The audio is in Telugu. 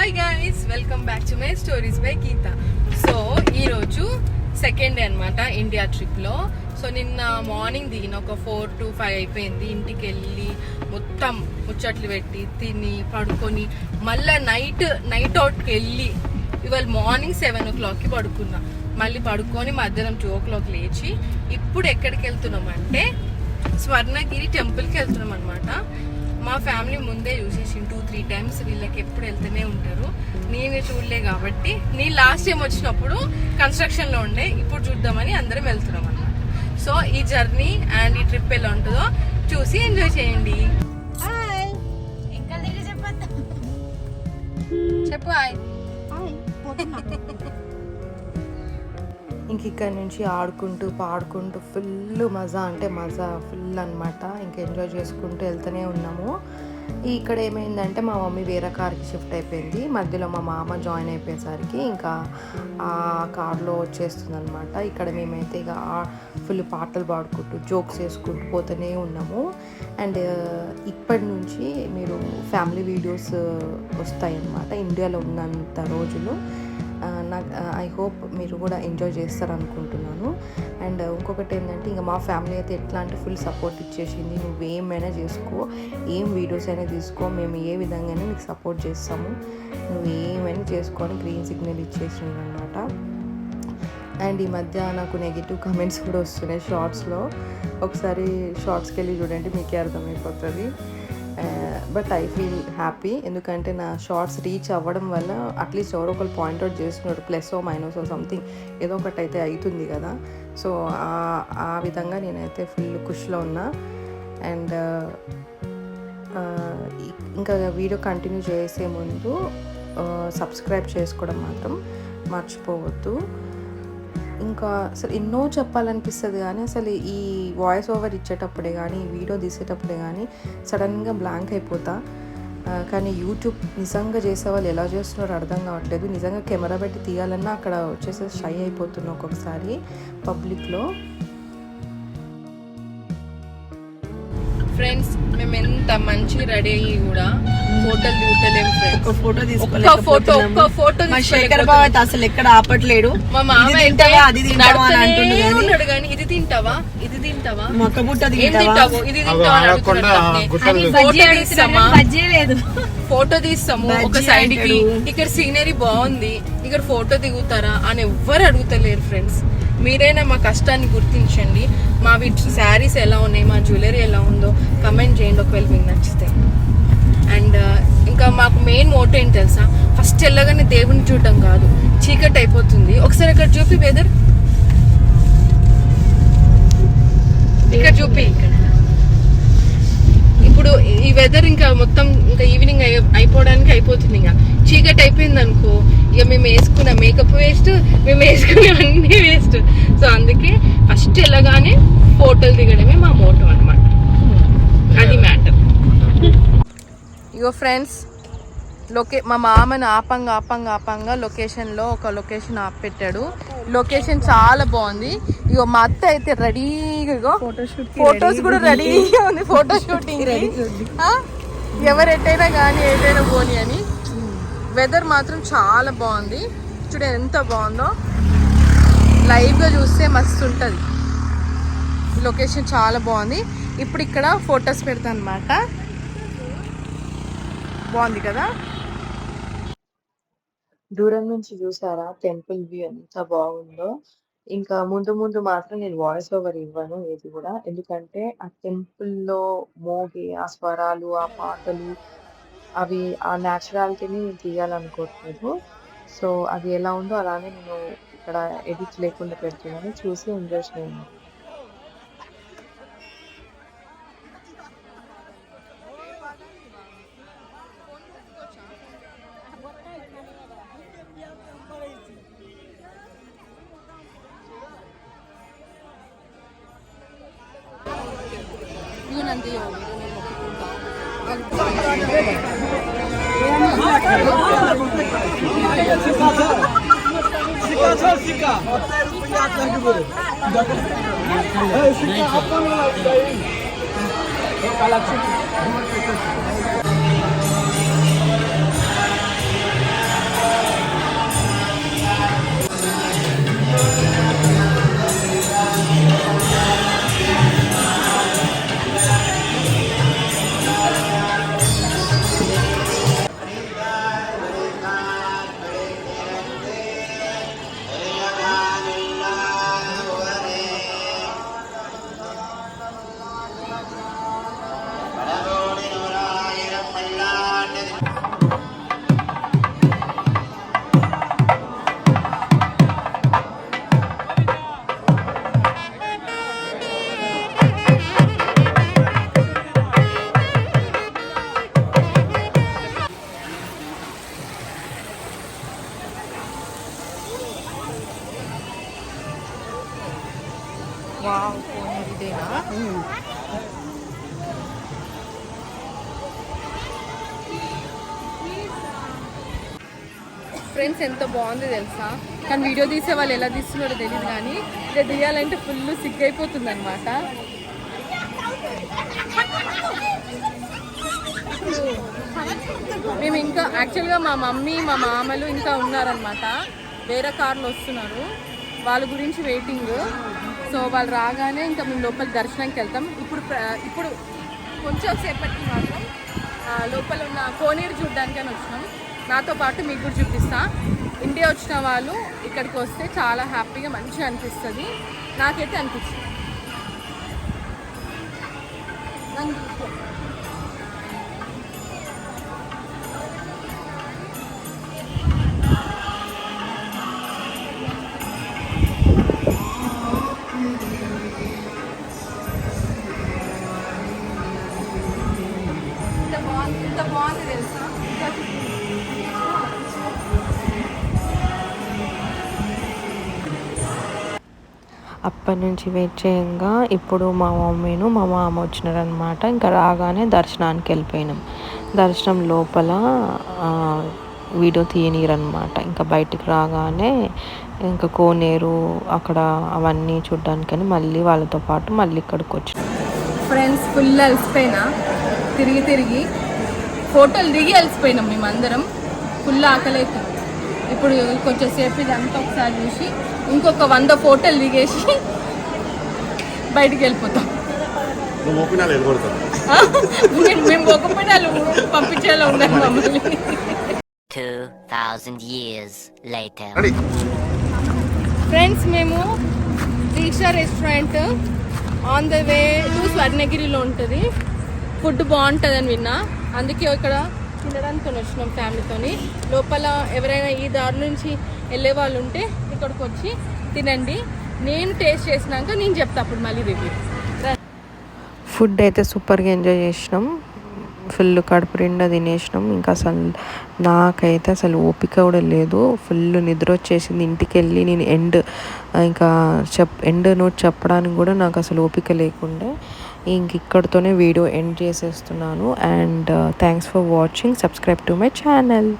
Hi guys, welcome back to my stories by Geetha. So ఈరోజు సెకండ్ డే అనమాట ఇండియా ట్రిప్లో. సో నిన్న మార్నింగ్ దిగిన ఒక 4 to 5 అయిపోయింది. ఇంటికి వెళ్ళి మొత్తం ముచ్చట్లు పెట్టి తిని పడుకొని మళ్ళీ నైట్ అవుట్కి వెళ్ళి ఇవాళ మార్నింగ్ 7 o'clockకి పడుకున్నా. మళ్ళీ పడుకొని మధ్యాహ్నం 2 o'clock లేచి ఇప్పుడు ఎక్కడికి వెళ్తున్నాం అంటే స్వర్ణగిరి టెంపుల్కి వెళ్తున్నాం అనమాట. మా ఫ్యామిలీ ముందే చూసేసి 2-3 times వీళ్ళకి ఎప్పుడు వెళ్తూనే ఉంటారు. నేనే చూడలే కాబట్టి నేను లాస్ట్ టైం వచ్చినప్పుడు కన్స్ట్రక్షన్లో ఉండే, ఇప్పుడు చూద్దామని అందరం వెళ్తున్నాం అన్నమాట. సో ఈ జర్నీ అండ్ ఈ ట్రిప్ ఎలా ఉంటుందో చూసి ఎంజాయ్ చేయండి. చెప్పు హాయ్. ఇంక ఇక్కడ నుంచి ఆడుకుంటూ పాడుకుంటూ ఫుల్ మజా అంటే మజా ఫుల్ అనమాట. ఇంకా ఎంజాయ్ చేసుకుంటూ వెళ్తూనే ఉన్నాము. ఇక్కడ ఏమైందంటే మా మమ్మీ వేరే కార్కి షిఫ్ట్ అయిపోయింది. మధ్యలో మా మామ జాయిన్ అయిపోయేసరికి ఇంకా ఆ కార్లో వచ్చేస్తుంది అనమాట. ఇక్కడ మేమైతే ఇక ఫుల్ పాటలు పాడుకుంటూ జోక్స్ వేసుకుంటూ పోతూనే ఉన్నాము. అండ్ ఇప్పటి నుంచి మీరు ఫ్యామిలీ వీడియోస్ వస్తాయన్నమాట ఇండియాలో ఉన్నంత రోజులు. నాకు ఐ హోప్ మీరు కూడా ఎంజాయ్ చేస్తారనుకుంటున్నాను. అండ్ ఇంకొకటి ఏంటంటే ఇంకా మా ఫ్యామిలీ అయితే ఎట్లా అంటే ఫుల్ సపోర్ట్ ఇచ్చేసింది. నువ్వు ఏమైనా చేసుకో, ఏం వీడియోస్ అయినా తీసుకో, మేము ఏ విధంగానే నీకు సపోర్ట్ చేస్తాము, నువ్వు ఏమైనా చేసుకొని గ్రీన్ సిగ్నల్ ఇచ్చేసింది అనమాట. అండ్ ఈ మధ్య నాకు నెగిటివ్ కమెంట్స్ కూడా వస్తున్నాయి షార్ట్స్లో. ఒకసారి షార్ట్స్కి వెళ్ళి చూడండి, మీకే అర్థమైపోతుంది. బట్ ఐ ఫీల్ హ్యాపీ, ఎందుకంటే నా షార్ట్స్ రీచ్ అవ్వడం వల్ల అట్లీస్ట్ ఎవరో ఒకరు పాయింట్అవుట్ చేస్తున్నారు, ప్లస్ఓ మైనసో సంథింగ్ ఏదో ఒకటి అయితే అవుతుంది కదా. సో ఆ విధంగా నేనైతే ఫుల్ ఖుషిలో ఉన్నా. అండ్ ఇంకా వీడియో కంటిన్యూ చేసే ముందు సబ్స్క్రైబ్ చేసుకోవడం మాత్రం మర్చిపోవద్దు. ఇంకా అసలు ఎన్నో చెప్పాలనిపిస్తుంది కానీ అసలు ఈ వాయిస్ ఓవర్ ఇచ్చేటప్పుడే కానీ ఈ వీడియో తీసేటప్పుడే కానీ సడన్గా బ్లాంక్ అయిపోతా. కానీ యూట్యూబ్ నిజంగా చేసే వాళ్ళు ఎలా చేస్తున్నారో అర్థం కావట్లేదు. నిజంగా కెమెరా పెట్టి తీయాలన్నా అక్కడ వచ్చేసి షై అయిపోతున్నా ఒక్కొక్కసారి పబ్లిక్లో. ఫ్రెండ్స్ మేము ఎంత మంచి రెడీ అయ్యి కూడా ఫోటోలు దిగుతలేము ఫ్రెండ్స్. ఒక ఫోటో శేఖర్ బాబు అయితే అసలు ఎక్కడ ఆపట్లేడు. మా మామ ఉన్నాడు కానీ ఇది తింటావా, ఇది తింటావా, ఇది ఫోటో తీస్తాము ఒక సైడ్ కి. ఇక్కడ సీనరీ బాగుంది, ఇక్కడ ఫోటో దిగుతారా అని ఎవ్వరు అడుగుతలేరు ఫ్రెండ్స్. మీరైనా మా కష్టాన్ని గుర్తించండి. మా శారీస్ ఎలా ఉన్నాయి, మా జ్యువెలరీ ఎలా ఉందో కమెంట్ చేయండి ఒకవేళ మీకు నచ్చితే. అండ్ ఇంకా మాకు మెయిన్ మోటో ఏంటి తెలుసా, ఫస్ట్ వెళ్ళగానే దేవుని చూడటం కాదు, చీకటి అయిపోతుంది. ఒకసారి ఇక్కడ చూపి వెదర్, ఇక్కడ చూపి. ఇప్పుడు ఈ వెదర్ ఇంకా మొత్తం ఇంకా ఈవినింగ్ అయిపోవడానికి అయిపోతుంది. ఇంకా చీకటి అయిపోయింది అనుకో, ఇక మేము వేసుకున్న మేకప్ వేస్ట్, మేము వేసుకునే అన్ని వేస్ట్. సో అందుకే ఫస్ట్ వెళ్ళగానే ఫోటోలు దిగడమే మా మోటో అనమాట, అది మ్యాటర్. ఇగో ఫ్రెండ్స్ మా మామని ఆపంగా లొకేషన్లో ఒక లొకేషన్ ఆపెట్టాడు. లొకేషన్ చాలా బాగుంది. ఇగో మా అత్త అయితే రెడీగా ఫొటోస్ కూడా రెడీగా ఉంది, ఫోటో షూటింగ్. ఎవరు ఎట్టైనా కానీ ఏదైనా పోని అని. వెదర్ మాత్రం చాలా బాగుంది, చూడండి ఎంత బాగుందో. లైవ్గా చూస్తే మస్తు ఉంటుంది. లొకేషన్ చాలా బాగుంది. ఇప్పుడు ఇక్కడ ఫొటోస్ పెడతాను అనమాట. బాగుంది కదా. దూరం నుంచి చూసారా టెంపుల్ వ్యూ ఎంత బాగుందో. ఇంకా ముందు మాత్రం నేను వాయిస్ ఓవర్ ఇవ్వను ఏది కూడా, ఎందుకంటే ఆ టెంపుల్లో మోగే ఆ స్వరాలు, ఆ పాటలు, అవి ఆ న్యాచురాలిటీని తీయాలనుకోవట్లేదు. సో అది ఎలా ఉందో అలానే నేను ఇక్కడ ఎడిట్ లేకుండా పెడుతున్నాను, చూసి ఎంజాయ్ చేయండి. ఫ్రెండ్స్ ఎంత బాగుంది తెలుసా. కానీ వీడియో తీసే వాళ్ళు ఎలా తీస్తున్నారో తెలియదు, కానీ ఇక తీయాలంటే ఫుల్ సిగ్గైపోతుంది అనమాట. మేము ఇంకా యాక్చువల్గా మా మమ్మీ మా మామలు ఇంకా ఉన్నారనమాట, వేరే కార్లో వస్తున్నారు, వాళ్ళ గురించి వెయిటింగ్. సో వాళ్ళు రాగానే ఇంకా మేము లోపల దర్శనానికి వెళ్తాం. ఇప్పుడు కొంచెం సేపటికి మాత్రం లోపల ఉన్న కోనేరు చూడడానికని వచ్చినాం. నాతో పాటు మీకు కూడా చూపిస్తా. ఇండియా వచ్చిన వాళ్ళు ఇక్కడికి వస్తే చాలా హ్యాపీగా మంచిగా అనిపిస్తుంది, నాకైతే అనిపించింది. ఎంత బాగుంది తెలుసా. అప్పటి నుంచి వెయిట్ చేయంగా ఇప్పుడు మా మమ్మీను మా మామ వచ్చినారనమాట. ఇంకా రాగానే దర్శనానికి వెళ్ళిపోయినాం. దర్శనం లోపల వీడియో తీయనీరనమాట. ఇంకా బయటికి రాగానే ఇంకా కోనేరు అక్కడ అవన్నీ చూడడానికని మళ్ళీ వాళ్ళతో పాటు మళ్ళీ ఇక్కడికి వచ్చినాం. ఫ్రెండ్స్ ఫుల్ అలసిపోయినా, తిరిగి ఫోటోలు దిగి అలసిపోయినాం మేమందరం. ఫుల్ ఆకలి అవుతుంది. ఇప్పుడు కొంచెం సేపు ఇదంతా ఒకసారి చూసి ఇంకొక 100 ఫోటోలు దిగేసి బయటికి వెళ్ళిపోతాం. మేము ఒక్కపినాలు పంపించేలా ఉన్నారు మమ్మల్ని. 2000 years later. ఫ్రెండ్స్ మేము Deeksha restaurant on the way to స్వర్ణగిరిలో ఉంటుంది. ఫుడ్ బాగుంటుందని విన్నా, అందుకే ఇక్కడ తినడానికి వచ్చినాం ఫ్యామిలీతోని. లోపల ఎవరైనా ఈ దారి నుంచి వెళ్ళే వాళ్ళు ఉంటే ఇక్కడికి వచ్చి తినండి. నేను టేస్ట్ చేసినాక నేను చెప్తా అప్పుడు మళ్ళీ రివ్యూ. ఫుడ్ అయితే సూపర్గా ఎంజాయ్ చేసినాం, ఫుల్ కడుపు నిండా తినేసినాం. ఇంకా అసలు నాకైతే అసలు ఓపిక కూడా లేదు, ఫుల్ నిద్ర వచ్చేసింది. ఇంటికి వెళ్ళి నేను ఎండ్ నోట్ చెప్పడానికి కూడా నాకు అసలు ఓపిక లేకుండే. ఇంక ఇక్కడితోనే వీడియో ఎండ్ చేసేస్తున్నాను. And thanks for watching. Subscribe to my channel.